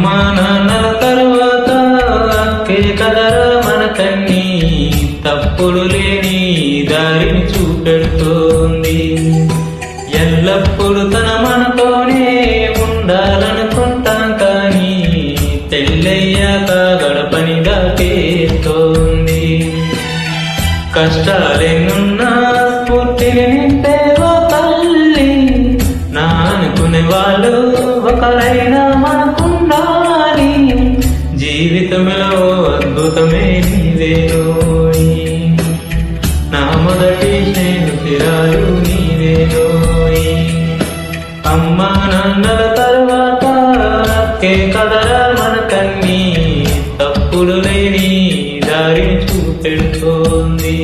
అమ్మా నాన్నల తరువాత అక్కే కదరా మన తన్ని, తప్పులు లేని దారిని చూపెడుతోంది. ఎల్లప్పుడు తన మనతోనే ఉండాలనుకుంటాం, కానీ తెల్లయ్యాక గడపని దాటేస్తోంది. కష్టాలెన్నున్నా స్ఫూర్తిని నింపేవో తల్లి, నా అనుకునే వాళ్ళు ఒకరైనా మనకుండాలి. జీవితంలో అద్భుతమే నీవేనోయ్, నా మొదటి స్నేహితురాలు నీవేనోయ్. అమ్మా నాన్నల తరువాత అక్కే కదరా మన కన్ని, తప్పులు లేని దారిని చూపెడుతోంది.